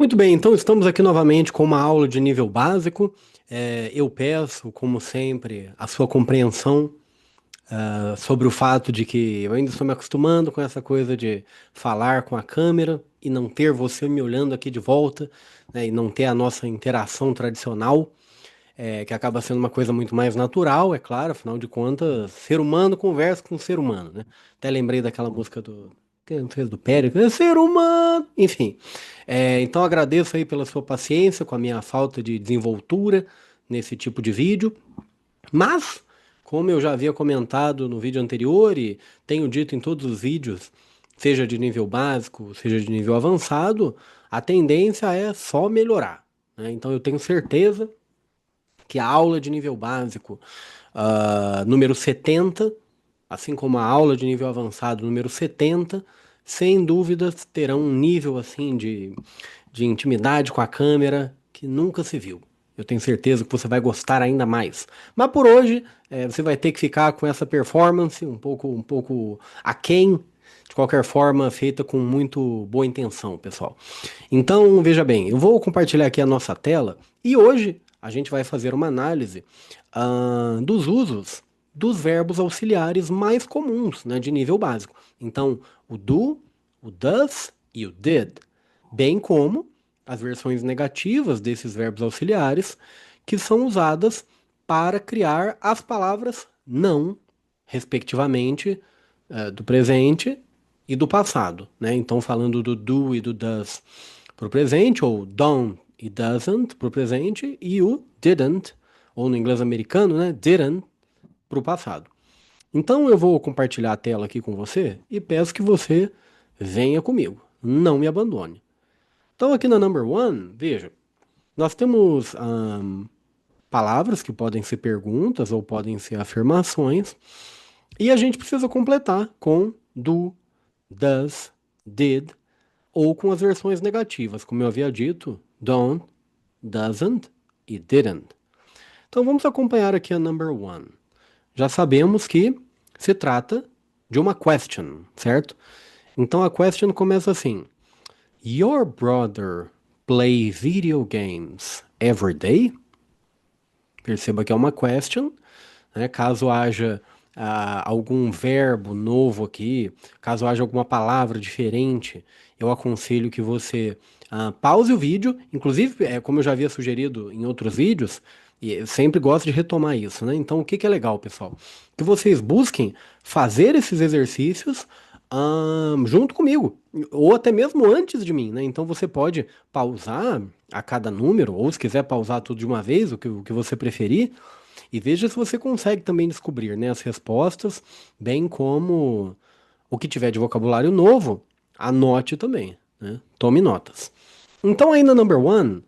Muito bem, então estamos aqui novamente com uma aula de nível básico. Eu peço, como sempre, a sua compreensão sobre o fato de que eu ainda estou me acostumando com essa coisa de falar com a câmera e não ter você me olhando aqui de volta, né, e não ter a nossa interação tradicional, que acaba sendo uma coisa muito mais natural, é claro, afinal de contas, ser humano conversa com ser humano, né? Até lembrei daquela música não sei, do Péricles, é ser humano, enfim. Então agradeço aí pela sua paciência com a minha falta de desenvoltura nesse tipo de vídeo, mas como eu já havia comentado no vídeo anterior e tenho dito em todos os vídeos, seja de nível básico, seja de nível avançado, a tendência é só melhorar, né? Então eu tenho certeza que a aula de nível básico, número 70, assim como a aula de nível avançado, número 70, sem dúvidas terão um nível assim de intimidade com a câmera que nunca se viu. Eu tenho certeza que você vai gostar ainda mais. Mas por hoje, você vai ter que ficar com essa performance um pouco aquém, de qualquer forma, feita com muito boa intenção, pessoal. Então, veja bem, eu vou compartilhar aqui a nossa tela e hoje a gente vai fazer uma análise dos usos dos verbos auxiliares mais comuns, né, de nível básico. Então, o do, o does e o did, bem como as versões negativas desses verbos auxiliares que são usadas para criar as palavras não, respectivamente, do presente e do passado, né? Então, falando do do e do does para o presente, ou don't e doesn't para o presente, e o didn't, ou no inglês americano, né? Didn't para o passado. Então, eu vou compartilhar a tela aqui com você e peço que você venha comigo, não me abandone. Então, aqui na number one, veja, nós temos palavras que podem ser perguntas ou podem ser afirmações, e a gente precisa completar com do, does, did, ou com as versões negativas, como eu havia dito, don't, doesn't e didn't. Então vamos acompanhar aqui a number one. Já sabemos que se trata de uma question, certo? Então a question começa assim: Your brother play video games every day? Perceba que é uma question, né? Caso haja algum verbo novo aqui, caso haja alguma palavra diferente, eu aconselho que você pause o vídeo. Inclusive, como eu já havia sugerido em outros vídeos, e eu sempre gosto de retomar isso, né? Então, o que que é legal, pessoal? Que vocês busquem fazer esses exercícios junto comigo, ou até mesmo antes de mim, né? Então você pode pausar a cada número, ou se quiser pausar tudo de uma vez, o que você preferir, e veja se você consegue também descobrir, né, as respostas, bem como o que tiver de vocabulário novo, anote também, né? Tome notas. Então aí na number one,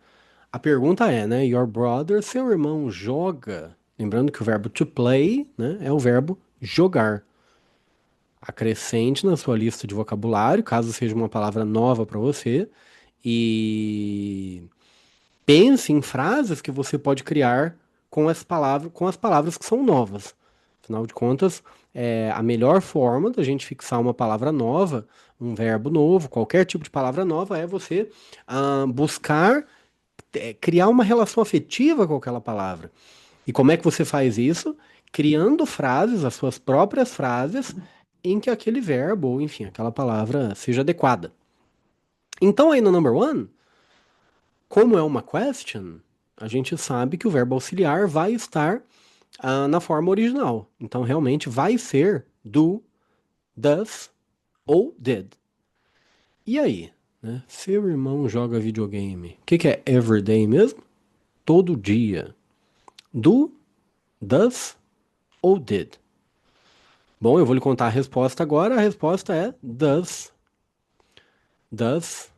a pergunta é, né, your brother, seu irmão joga. Lembrando que o verbo to play, né, é o verbo jogar. Acrescente na sua lista de vocabulário, caso seja uma palavra nova para você, e pense em frases que você pode criar com as palavras que são novas. Afinal de contas, a melhor forma da gente fixar uma palavra nova, um verbo novo, qualquer tipo de palavra nova, é você buscar criar uma relação afetiva com aquela palavra. E como é que você faz isso? Criando frases, as suas próprias frases, em que aquele verbo, ou enfim, aquela palavra seja adequada. Então, aí no number one, como é uma question, a gente sabe que o verbo auxiliar vai estar na forma original. Então, realmente vai ser do, does ou did. E aí? Né? Seu irmão joga videogame. O que é everyday mesmo? Todo dia. Do, does ou did? Bom, eu vou lhe contar a resposta agora. A resposta é does. Does.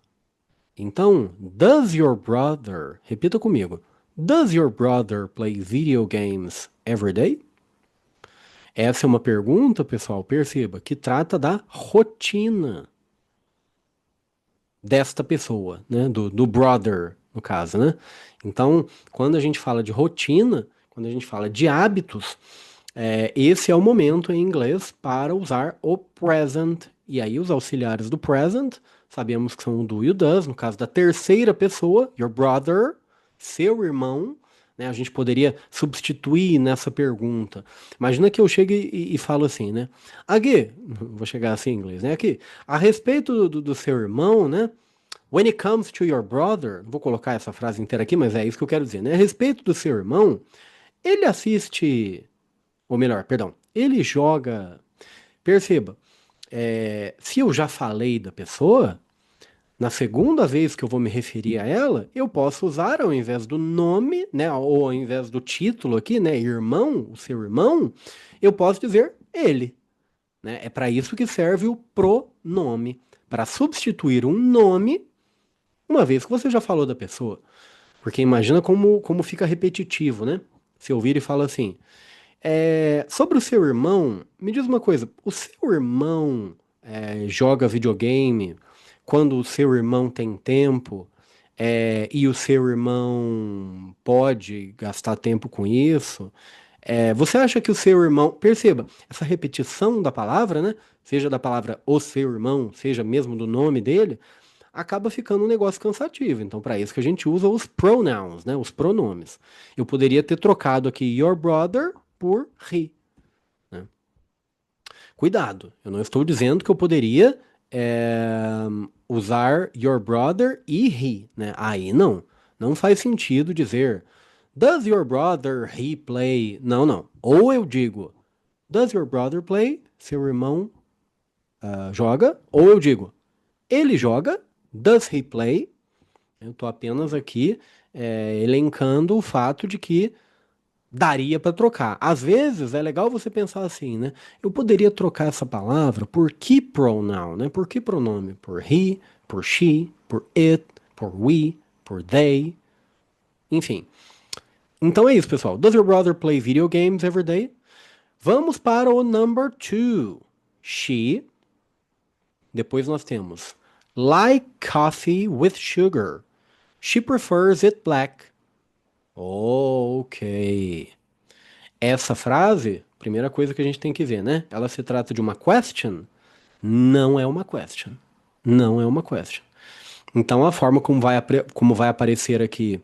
Então, does your brother, repita comigo, does your brother play video games every day? Essa é uma pergunta, pessoal, perceba, que trata da rotina desta pessoa, né? Do brother, no caso, né? Então, quando a gente fala de rotina, quando a gente fala de hábitos, esse é o momento em inglês para usar o present E aí os auxiliares do present, sabemos que são o do e o does, no caso da terceira pessoa, your brother, seu irmão, né? A gente poderia substituir nessa pergunta. Imagina que eu chegue e falo assim, né? Aqui, vou chegar assim em inglês, né? Aqui, a respeito do seu irmão, né? When it comes to your brother, vou colocar essa frase inteira aqui, mas é isso que eu quero dizer, né? A respeito do seu irmão, ele assiste, ou melhor, perdão, ele joga. Perceba, se eu já falei da pessoa, na segunda vez que eu vou me referir a ela, eu posso usar ao invés do nome, né, ou ao invés do título aqui, né, irmão, o seu irmão, eu posso dizer ele, né? É para isso que serve o pronome, para substituir um nome uma vez que você já falou da pessoa. Porque imagina como fica repetitivo, né? Se eu vir e fala assim, sobre o seu irmão, me diz uma coisa: o seu irmão joga videogame quando o seu irmão tem tempo e o seu irmão pode gastar tempo com isso? Você acha que o seu irmão. Perceba, essa repetição da palavra, né? Seja da palavra o seu irmão, seja mesmo do nome dele, acaba ficando um negócio cansativo. Então, para isso que a gente usa os pronouns, né? Os pronomes. Eu poderia ter trocado aqui your brother por he. Né? Cuidado, eu não estou dizendo que eu poderia usar your brother e he, né? Aí não. Não faz sentido dizer does your brother he play? Não, não. Ou eu digo does your brother play? Seu irmão joga. Ou eu digo ele joga. Does he play? Eu estou apenas aqui elencando o fato de que daria para trocar. Às vezes é legal você pensar assim, né? Eu poderia trocar essa palavra por que pronoun, né? Por que pronome? Por he, por she, por it, por we, por they, enfim. Então é isso, pessoal. Does your brother play video games every day? Vamos para o number two. She. Depois nós temos like coffee with sugar. She prefers it black. Ok. Essa frase, primeira coisa que a gente tem que ver, né? Ela se trata de uma question? Não é uma question. Não é uma question. Então, a forma como vai aparecer aqui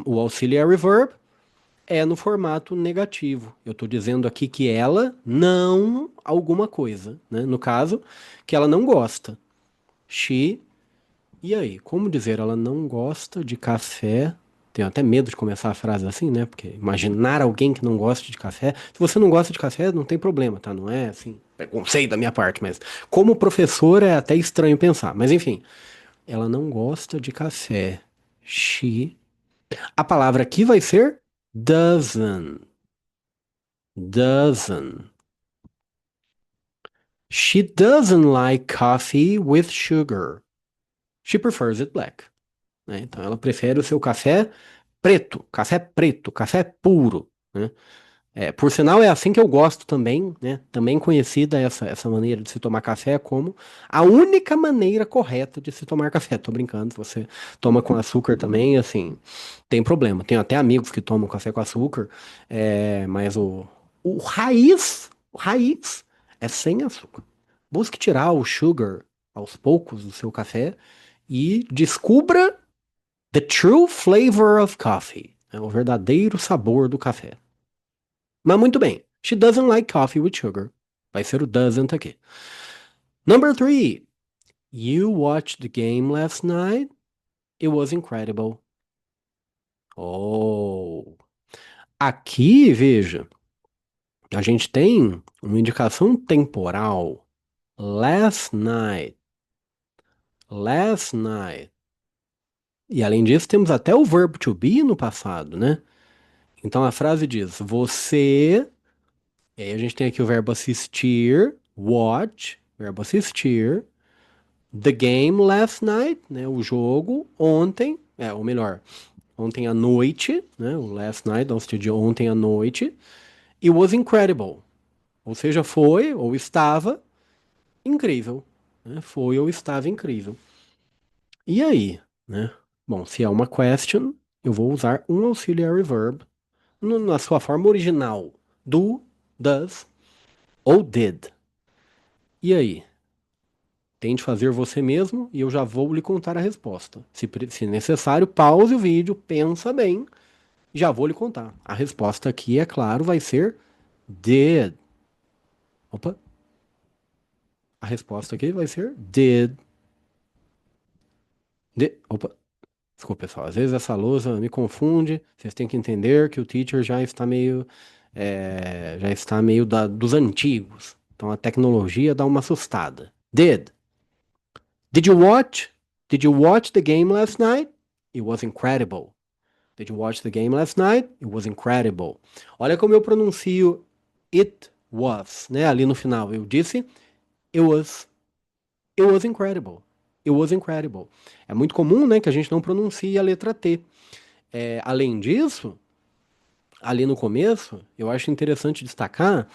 o auxiliary verb é no formato negativo. Eu estou dizendo aqui que ela não alguma coisa, né? No caso, que ela não gosta. She. E aí, como dizer ela não gosta de café? Tenho até medo de começar a frase assim, né? Porque imaginar alguém que não gosta de café. Se você não gosta de café, não tem problema, tá? Não é assim, preconceito da minha parte, mas como professor é até estranho pensar. Mas enfim, ela não gosta de café. She. A palavra aqui vai ser doesn't. Doesn't. She doesn't like coffee with sugar. She prefers it black. Né? Então ela prefere o seu café preto, café puro, né? Por sinal, é assim que eu gosto também, né? Também conhecida essa maneira de se tomar café como a única maneira correta de se tomar café. Tô brincando, se você toma com açúcar também, assim, tem problema. Tenho até amigos que tomam café com açúcar, mas o raiz é sem açúcar. Busque tirar o sugar aos poucos do seu café e descubra the true flavor of coffee. É o verdadeiro sabor do café. Mas muito bem. She doesn't like coffee with sugar. Vai ser o doesn't aqui. Number three. You watched the game last night? It was incredible. Oh. Aqui, veja, a gente tem uma indicação temporal. Last night. Last night. E além disso, temos até o verbo to be no passado, né? Então a frase diz: você. E aí a gente tem aqui o verbo assistir, watch, verbo assistir. The game last night, né? O jogo ontem, ou melhor, ontem à noite, né? O last night, não de ontem à noite. It was incredible. Ou seja, foi ou estava incrível. Né? Foi ou estava incrível. E aí, né? Bom, se é uma question, eu vou usar um auxiliary verb na sua forma original. Do, does ou did. E aí? Tente fazer você mesmo e eu já vou lhe contar a resposta. Se necessário, pause o vídeo, pensa bem, já vou lhe contar. A resposta aqui, é claro, vai ser did. Opa, a resposta aqui vai ser did. Opa, desculpa, pessoal. Às vezes essa lousa me confunde. Vocês têm que entender que o teacher já está meio dos antigos. Então a tecnologia dá uma assustada. Did. Did you watch? Did you watch the game last night? It was incredible. Did you watch the game last night? It was incredible. Olha como eu pronuncio it was, né? Ali no final eu disse it was. It was incredible. It was incredible. É muito comum, né, que a gente não pronuncie a letra T. Além disso, ali no começo, eu acho interessante destacar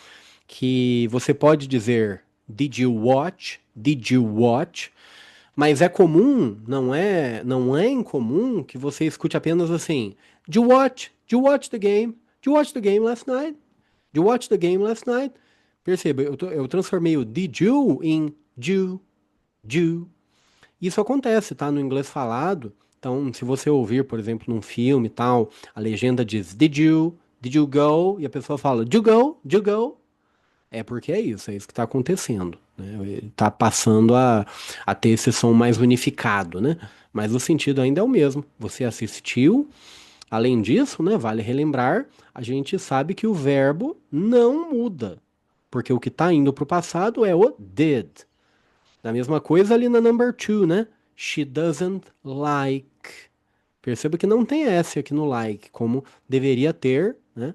que você pode dizer did you watch? Did you watch? Mas é comum, não é incomum que você escute apenas assim: Did you watch? Did you watch the game? Did you watch the game last night? Did you watch the game last night? Perceba, eu transformei o did you em do. Isso acontece, tá? No inglês falado. Então, se você ouvir, por exemplo, num filme e tal, a legenda diz did you go? E a pessoa fala, did you go? É porque é isso que está acontecendo, né? Ele está passando a ter esse som mais unificado, né? Mas o sentido ainda é o mesmo. Você assistiu. Além disso, né, vale relembrar, a gente sabe que o verbo não muda, porque o que está indo para o passado é o did. Da mesma coisa ali na number two, né? She doesn't like. Perceba que não tem S aqui no like, como deveria ter, né?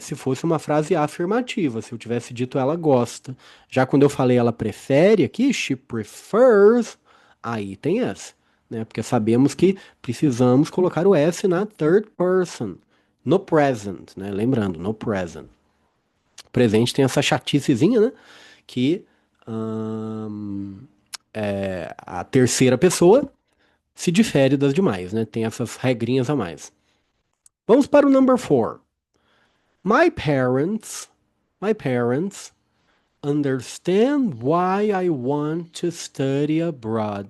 Se fosse uma frase afirmativa, se eu tivesse dito ela gosta. Já quando eu falei ela prefere aqui, she prefers, aí tem S, né? Porque sabemos que precisamos colocar o S na third person, no present, né? Lembrando, no present. O presente tem essa chaticezinha, né? Que a terceira pessoa se difere das demais, né? Tem essas regrinhas a mais. Vamos para o number four. My parents, my parents understand why I want to study abroad.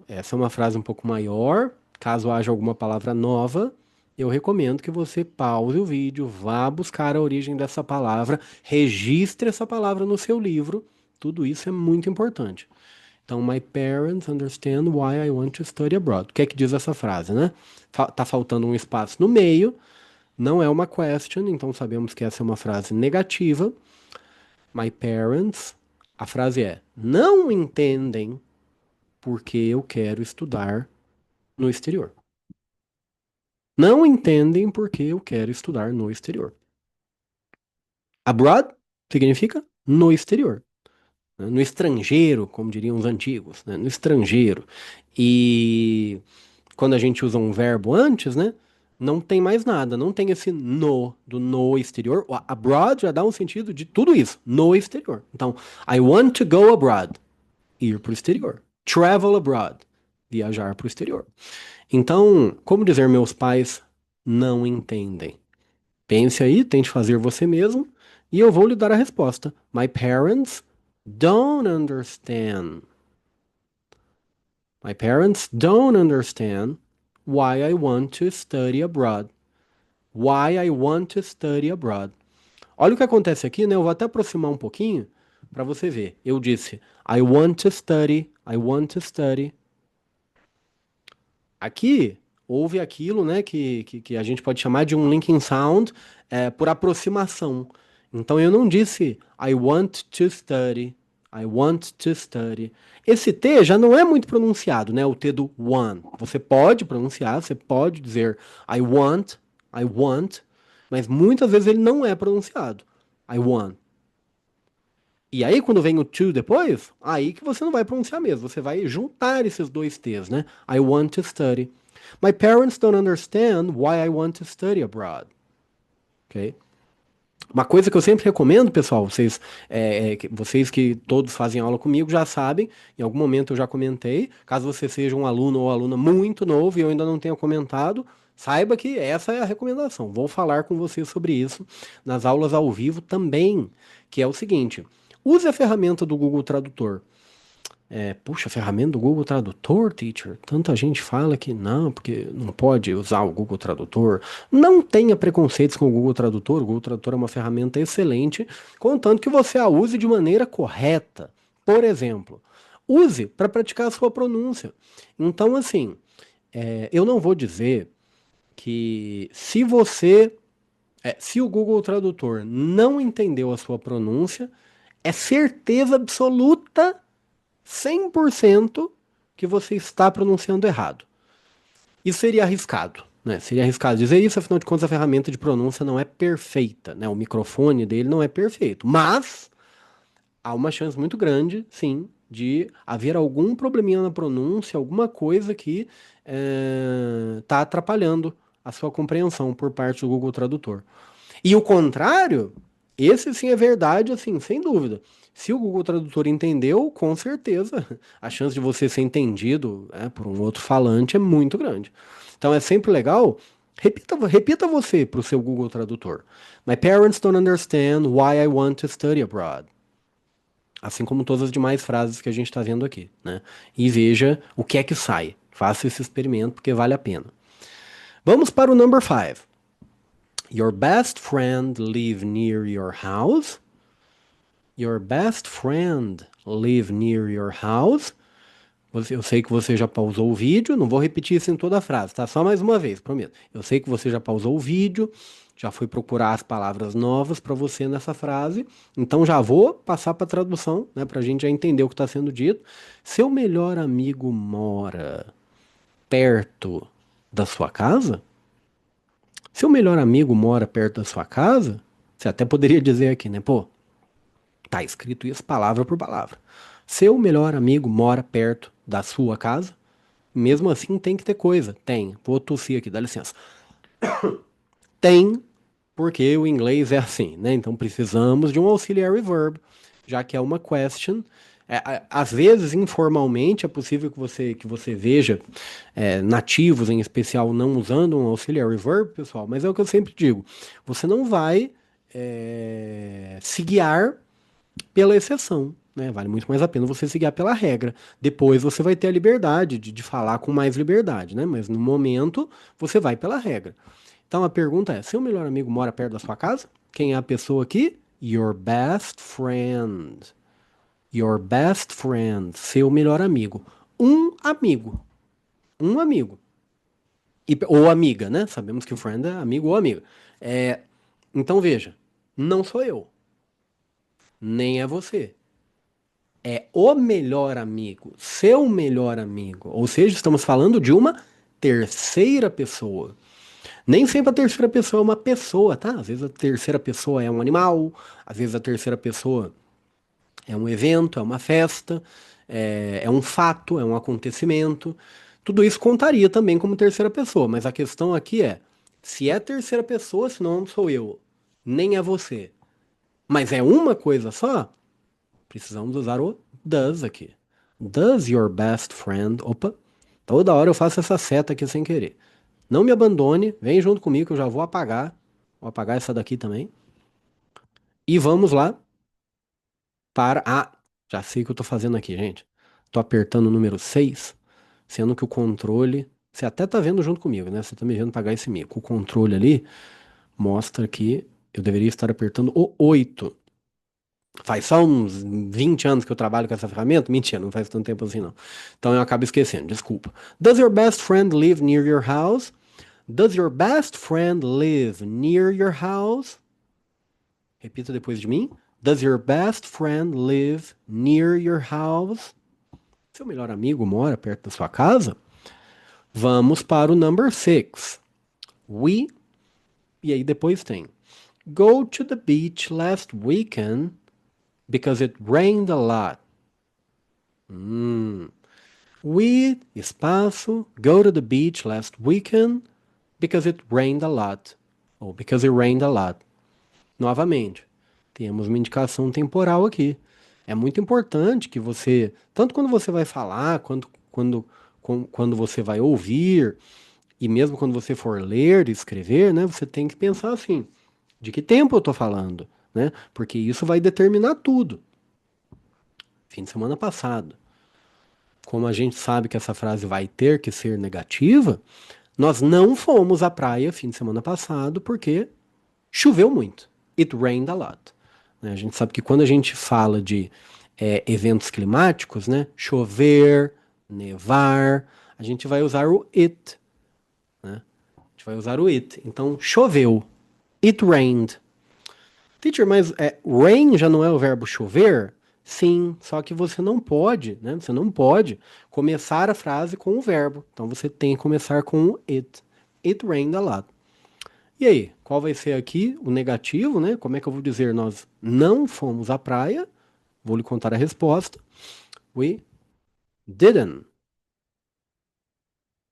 Essa é uma frase um pouco maior. Caso haja alguma palavra nova, eu recomendo que você pause o vídeo, vá buscar a origem dessa palavra, registre essa palavra no seu livro. Tudo isso é muito importante. Então, my parents understand why I want to study abroad. O que é que diz essa frase, né? Tá faltando um espaço no meio, não é uma question, então sabemos que essa é uma frase negativa. My parents, a frase é: não entendem porque eu quero estudar no exterior. Não entendem porque eu quero estudar no exterior. Abroad significa no exterior, né? No estrangeiro, como diriam os antigos, né? No estrangeiro. E quando a gente usa um verbo antes, né? Não tem mais nada, não tem esse no do no exterior. O abroad já dá um sentido de tudo isso, no exterior. Então, I want to go abroad, ir para o exterior. Travel abroad, viajar para o exterior. Então, como dizer meus pais não entendem? Pense aí, tente fazer você mesmo e eu vou lhe dar a resposta. My parents don't understand. My parents don't understand why I want to study abroad. Why I want to study abroad. Olha o que acontece aqui, né? Eu vou até aproximar um pouquinho para você ver. Eu disse I want to study, I want to study. Aqui houve aquilo, né, que a gente pode chamar de um linking sound por aproximação. Então eu não disse I want to study, I want to study. Esse T já não é muito pronunciado, né? O T do want. Você pode pronunciar, você pode dizer I want, mas muitas vezes ele não é pronunciado. I want. E aí, quando vem o to depois, aí que você não vai pronunciar mesmo. Você vai juntar esses dois T's, né? I want to study. My parents don't understand why I want to study abroad. Ok? Uma coisa que eu sempre recomendo, pessoal, vocês que todos fazem aula comigo já sabem, em algum momento eu já comentei, caso você seja um aluno ou aluna muito novo e eu ainda não tenha comentado, saiba que essa é a recomendação. Vou falar com você sobre isso nas aulas ao vivo também, que é o seguinte: Use a ferramenta do Google Tradutor. Puxa, a ferramenta do Google Tradutor, teacher? Tanta gente fala que não, porque não pode usar o Google Tradutor. Não tenha preconceitos com o Google Tradutor. O Google Tradutor é uma ferramenta excelente, contanto que você a use de maneira correta. Por exemplo, use para praticar a sua pronúncia. Então, assim, eu não vou dizer que se o Google Tradutor não entendeu a sua pronúncia, é certeza absoluta 100% que você está pronunciando errado. Isso seria arriscado, né? Seria arriscado dizer isso, afinal de contas a ferramenta de pronúncia não é perfeita, né? O microfone dele não é perfeito, mas há uma chance muito grande, sim, de haver algum probleminha na pronúncia, alguma coisa que está atrapalhando a sua compreensão por parte do Google Tradutor. E o contrário, esse sim é verdade, assim, sem dúvida. Se o Google Tradutor entendeu, com certeza, a chance de você ser entendido, por um outro falante é muito grande. Então é sempre legal, repita você para o seu Google Tradutor. My parents don't understand why I want to study abroad. Assim como todas as demais frases que a gente está vendo aqui, né? E veja o que é que sai. Faça esse experimento porque vale a pena. Vamos para o number 5. Your best friend live near your house? Your best friend live near your house? Eu sei que você já pausou o vídeo, não vou repetir isso em toda a frase, tá? Só mais uma vez, prometo. Eu sei que você já pausou o vídeo, já foi procurar as palavras novas para você nessa frase, então já vou passar para a tradução, né, para a gente já entender o que está sendo dito. Seu melhor amigo mora perto da sua casa? Seu melhor amigo mora perto da sua casa? Você até poderia dizer aqui, né? Pô, tá escrito isso palavra por palavra. Seu melhor amigo mora perto da sua casa? Mesmo assim, tem que ter coisa. Tem. Vou tossir aqui, dá licença. Tem, porque o inglês é assim, né? Então precisamos de um auxiliary verb, já que é uma question. Às vezes, informalmente, é possível que você veja nativos, em especial, não usando um auxiliary verb, pessoal, mas é o que eu sempre digo. Você não vai se guiar pela exceção, né? Vale muito mais a pena você se guiar pela regra. Depois você vai ter a liberdade de falar com mais liberdade, né? Mas no momento você vai pela regra. Então a pergunta é: seu melhor amigo mora perto da sua casa? Quem é a pessoa aqui? Your best friend. Your best friend. Seu melhor amigo. Um amigo. Um amigo. Ou amiga, né? Sabemos que o friend é amigo ou amiga. Então veja, não sou eu, nem é você. É o melhor amigo, seu melhor amigo. Ou seja, estamos falando de uma terceira pessoa. Nem sempre a terceira pessoa é uma pessoa, tá? Às vezes a terceira pessoa é um animal, às vezes a terceira pessoa é um evento, é uma festa, é um fato, é um acontecimento. Tudo isso contaria também como terceira pessoa, mas a questão aqui é: se é terceira pessoa, senão não sou eu, nem é você, mas é uma coisa só, precisamos usar o does aqui. Does your best friend. Opa, toda hora eu faço essa seta aqui sem querer. Não me abandone, vem junto comigo que eu já vou apagar. Vou apagar essa daqui também. E vamos lá para. Já sei o que eu tô fazendo aqui, gente. Tô apertando o número 6, sendo que o controle. Você até tá vendo junto comigo, né? Você tá me vendo pagar esse mico. O controle ali mostra que eu deveria estar apertando o 8. Faz só uns 20 anos que eu trabalho com essa ferramenta? Mentira, não faz tanto tempo assim não. Então eu acabo esquecendo, desculpa. Does your best friend live near your house? Does your best friend live near your house? Repita depois de mim. Does your best friend live near your house? Seu melhor amigo mora perto da sua casa? Vamos para o number 6. We, e aí depois tem go to the beach last weekend because it rained a lot. We, espaço, go to the beach last weekend because it rained a lot. Ou because it rained a lot. Novamente, temos uma indicação temporal aqui. É muito importante que você, tanto quando você vai falar, quanto quando você vai ouvir, e mesmo quando você for ler e escrever, né, você tem que pensar assim, de que tempo eu estou falando, né? Porque isso vai determinar tudo. fim de semana passado. Como a gente sabe que essa frase vai ter que ser negativa, nós não fomos à praia fim de semana passado porque choveu muito. It rained a lot. Né? A gente sabe que quando a gente fala de eventos climáticos, né? Chover, nevar, a gente vai usar o it. Né? A gente vai usar o it. Então, choveu. It rained. Teacher, mas rain já não é o verbo chover? Sim, só que você não pode, né? Você não pode começar a frase com o verbo. Então você tem que começar com o it. It rained a lot. E aí, qual vai ser aqui o negativo, né? Como é que eu vou dizer nós não fomos à praia? Vou lhe contar a resposta. We didn't.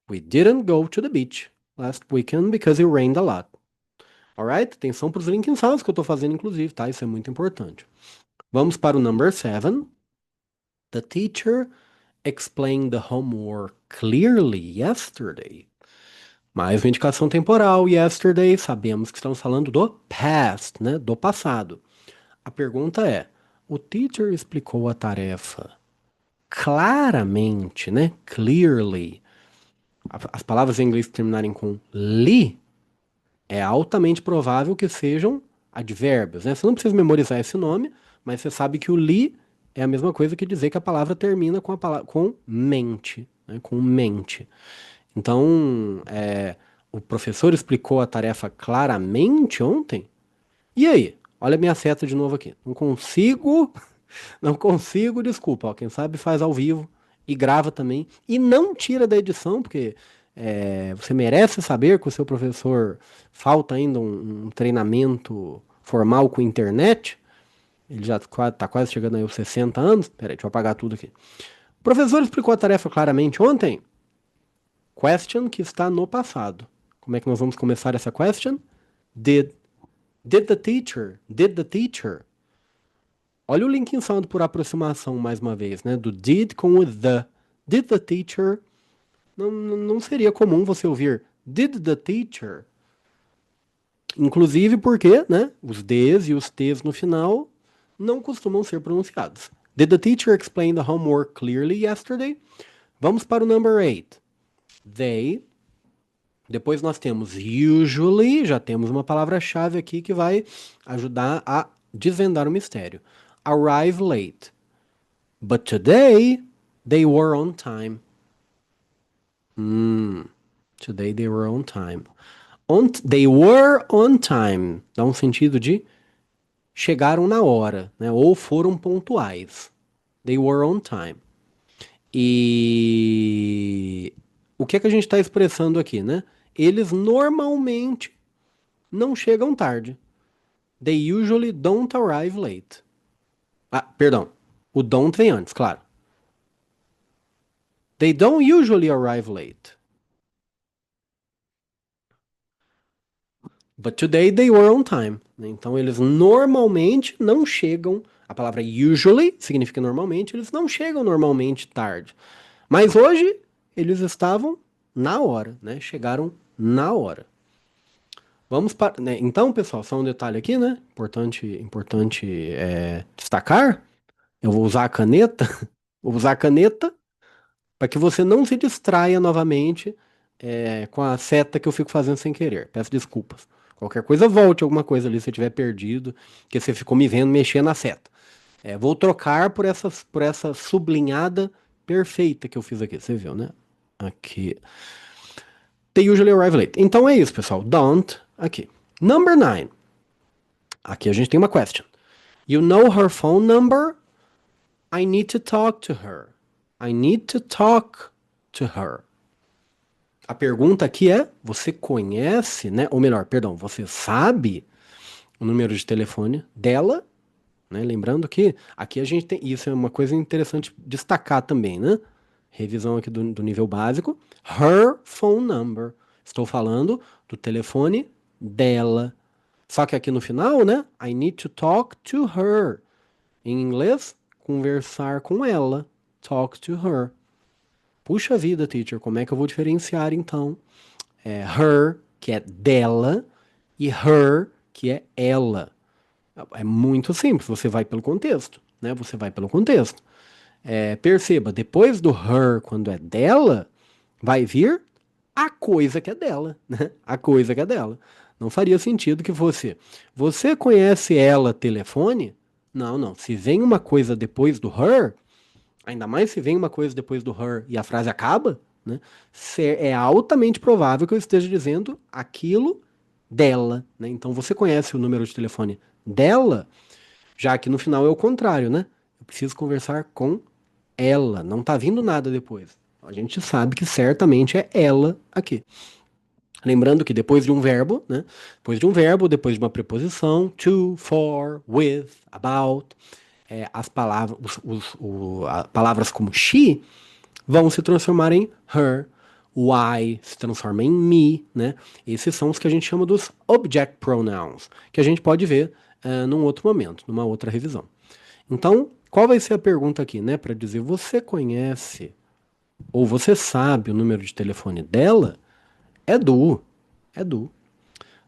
We didn't go to the beach last weekend because it rained a lot. Alright? Atenção para os linking sounds que eu estou fazendo, inclusive, tá? Isso é muito importante. Vamos para o number 7. The teacher explained the homework clearly yesterday. Mais uma indicação temporal. Yesterday, sabemos que estamos falando do past, né? Do passado. A pergunta é: o teacher explicou a tarefa claramente, né? Clearly. As palavras em inglês que terminarem com li é altamente provável que sejam advérbios, né? Você não precisa memorizar esse nome, mas você sabe que o li é a mesma coisa que dizer que a palavra termina com a palavra com mente, né? Com mente. Então, o professor explicou a tarefa claramente ontem. E aí? Olha a minha seta de novo aqui. Não consigo, não consigo, desculpa. Ó, quem sabe faz ao vivo e grava também. E não tira da edição, porque você merece saber que o seu professor falta ainda um treinamento formal com internet. Ele já está quase chegando aí aos 60 anos. Peraí, deixa eu apagar tudo aqui. O professor explicou a tarefa claramente ontem. Question que está no passado. Como é que nós vamos começar essa question? Did. Did the teacher? Did the teacher? Olha o linking sound por aproximação mais uma vez, né? Do did com o the. Did the teacher? Não seria comum você ouvir did the teacher? Inclusive porque, né? Os Ds e os Ts no final não costumam ser pronunciados. Did the teacher explain the homework clearly yesterday? Vamos para o number 8. They. Depois nós temos usually, já temos uma palavra-chave aqui que vai ajudar a desvendar o mistério. Arrive late. But today they were on time. Today they were on time. They were on time. Dá um sentido de chegaram na hora, né? Ou foram pontuais. They were on time. E o que é que a gente está expressando aqui, né? Eles normalmente não chegam tarde. They usually don't arrive late. Ah, perdão. O don't vem antes, claro. They don't usually arrive late. But today they were on time. Então eles normalmente não chegam. A palavra usually significa normalmente. Eles não chegam normalmente tarde. Mas hoje eles estavam na hora, né? Chegaram na hora. Vamos para. Né? Então, pessoal, só um detalhe aqui, né? Importante destacar. Eu vou usar a caneta. Vou usar a caneta para que você não se distraia novamente com a seta que eu fico fazendo sem querer. Peço desculpas. Qualquer coisa, volte alguma coisa ali se você tiver perdido, que você ficou me vendo mexer na seta. Vou trocar por essa sublinhada perfeita que eu fiz aqui. Você viu, né? Aqui. They usually arrive late. Então é isso, pessoal. Don't. Aqui. Number 9. Aqui a gente tem uma question. You know her phone number? I need to talk to her. I need to talk to her. A pergunta aqui é: você conhece, né? Ou melhor, perdão, você sabe o número de telefone dela? Né? Lembrando que aqui a gente tem. Isso é uma coisa interessante destacar também, né? Revisão aqui do nível básico. Her phone number. Estou falando do telefone dela. Só que aqui no final, né? I need to talk to her. Em inglês, conversar com ela. Talk to her. Puxa vida, teacher, como é que eu vou diferenciar então? Her, que é dela, e her, que é ela. É muito simples, você vai pelo contexto, né? Você vai pelo contexto. Perceba, depois do her, quando é dela, vai vir a coisa que é dela, né? A coisa que é dela. Não faria sentido que fosse. Você conhece ela telefone? Não, não. Se vem uma coisa depois do her, ainda mais se vem uma coisa depois do her e a frase acaba, né? É altamente provável que eu esteja dizendo aquilo dela, né? Então você conhece o número de telefone dela, já que no final é o contrário, né? Eu preciso conversar com ela, não tá vindo nada depois. A gente sabe que certamente é ela aqui. Lembrando que depois de um verbo, né? Depois de um verbo, depois de uma preposição, to, for, with, about, as palavras, palavras como she vão se transformar em her. O I se transforma em me, né? Esses são os que a gente chama dos object pronouns, que a gente pode ver num outro momento, numa outra revisão. Então, qual vai ser a pergunta aqui, né? Para dizer, você conhece ou você sabe o número de telefone dela? É do. É do.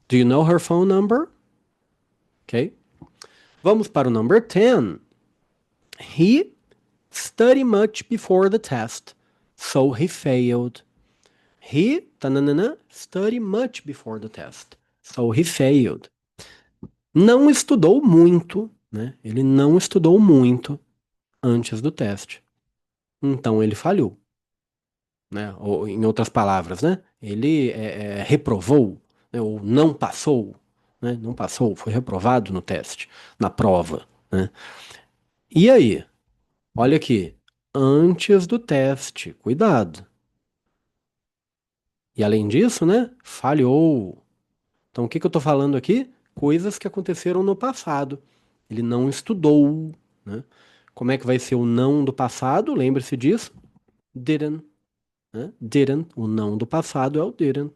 Do you know her phone number? Ok. Vamos para o number 10. He studied much before the test, so he failed. He tananana, studied much before the test, so he failed. Não estudou muito, né? Ele não estudou muito antes do teste. Então ele falhou, né? Ou, em outras palavras, né? Ele reprovou, né? Ou não passou, né? Não passou, foi reprovado no teste, na prova, né? E aí? Olha aqui, antes do teste, cuidado. E além disso, né? Falhou. Então o que que eu tô falando aqui? Coisas que aconteceram no passado. Ele não estudou, né? Como é que vai ser o não do passado? Lembre-se disso. Didn't, né? Didn't. O não do passado é o didn't.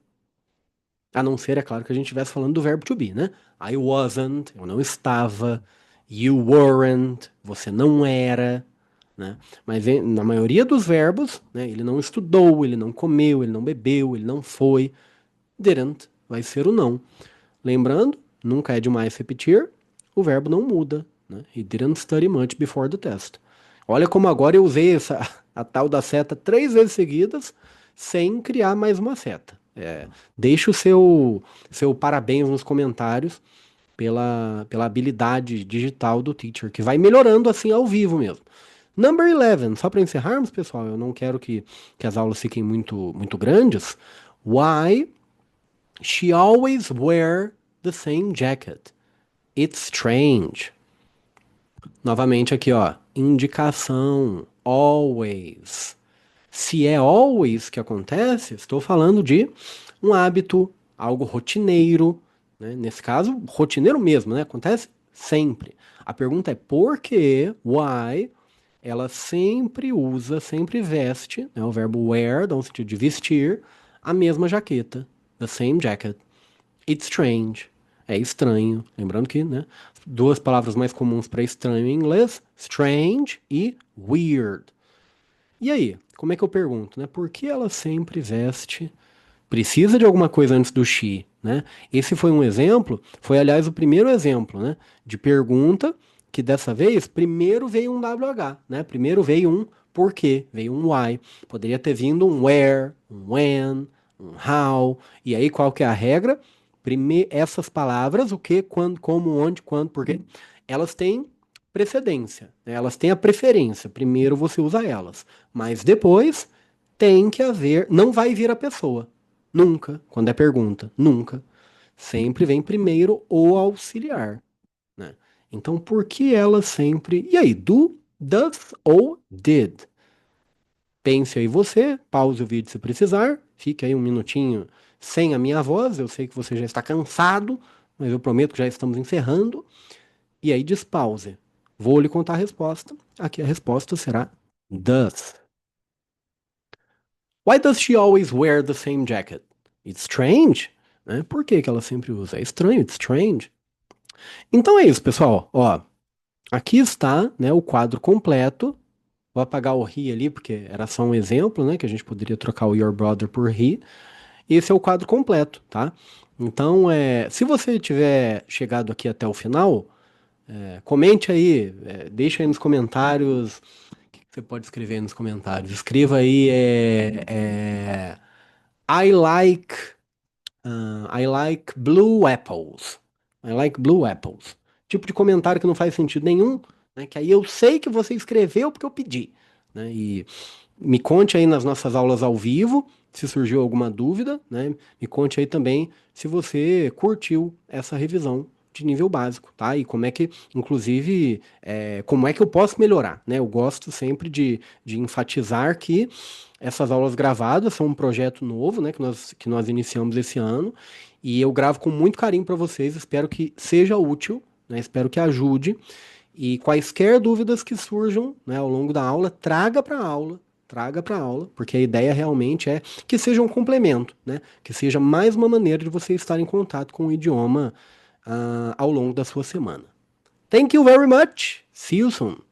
A não ser, é claro, que a gente estivesse falando do verbo to be, né? I wasn't, eu não estava. You weren't, você não era, né? Mas na maioria dos verbos, né, ele não estudou, ele não comeu, ele não bebeu, ele não foi. Didn't vai ser o não. Lembrando, nunca é demais repetir, o verbo não muda, né? He didn't study much before the test. Olha como agora eu usei a tal da seta 3 vezes seguidas sem criar mais uma seta. Deixa o seu parabéns nos comentários pela habilidade digital do teacher, que vai melhorando assim ao vivo mesmo. Number 11, só para encerrarmos, pessoal, eu não quero que as aulas fiquem muito grandes. Why she always wear the same jacket? It's strange. Novamente aqui, ó, indicação, always. Se é always que acontece, estou falando de um hábito, algo rotineiro, né? Nesse caso, rotineiro mesmo, né? Acontece sempre. A pergunta é por que, why, ela sempre usa, sempre veste, né? O verbo wear dá um sentido de vestir, a mesma jaqueta, the same jacket. It's strange. É estranho. Lembrando que, né? Duas palavras mais comuns para estranho em inglês, strange e weird. E aí, como é que eu pergunto, né? Por que ela sempre veste? Precisa de alguma coisa antes do she, né? Esse foi um exemplo, foi aliás o primeiro exemplo, né? De pergunta que dessa vez primeiro veio um WH, né? Primeiro veio um porquê, veio um why. Poderia ter vindo um where, um when, um how. E aí qual que é a regra? Essas palavras, o que, quando, como, onde, quando, porquê, elas têm precedência, né? Elas têm a preferência. Primeiro você usa elas, mas depois tem que haver, não vai vir a pessoa. Nunca, quando é pergunta, nunca. Sempre vem primeiro o auxiliar, né? Então, por que ela sempre. E aí, do, does ou did? Pense aí você, pause o vídeo se precisar, fique aí um minutinho sem a minha voz. Eu sei que você já está cansado, mas eu prometo que já estamos encerrando. E aí, despause. Vou lhe contar a resposta. Aqui a resposta será does. Why does she always wear the same jacket? It's strange. Né? Por que que ela sempre usa? É estranho, it's strange. Então é isso, pessoal. Ó, aqui está, né, o quadro completo. Vou apagar o he ali, porque era só um exemplo, né? Que a gente poderia trocar o your brother por he. Esse é o quadro completo, tá? Então, se você tiver chegado aqui até o final, comente aí, deixa aí nos comentários Você pode escrever aí nos comentários. Escreva aí, I like, I like blue apples. I like blue apples. Tipo de comentário que não faz sentido nenhum, né? Que aí eu sei que você escreveu porque eu pedi, né? E me conte aí nas nossas aulas ao vivo, se surgiu alguma dúvida, né? Me conte aí também se você curtiu essa revisão de nível básico, tá? E como é que, inclusive, como é que eu posso melhorar, né? Eu gosto sempre de enfatizar que essas aulas gravadas são um projeto novo, né? Que nós iniciamos esse ano e eu gravo com muito carinho para vocês. Espero que seja útil, né? Espero que ajude. E quaisquer dúvidas que surjam, né, ao longo da aula, traga para a aula, porque a ideia realmente é que seja um complemento, né, que seja mais uma maneira de você estar em contato com o idioma ao longo da sua semana. Thank you very much. See you soon.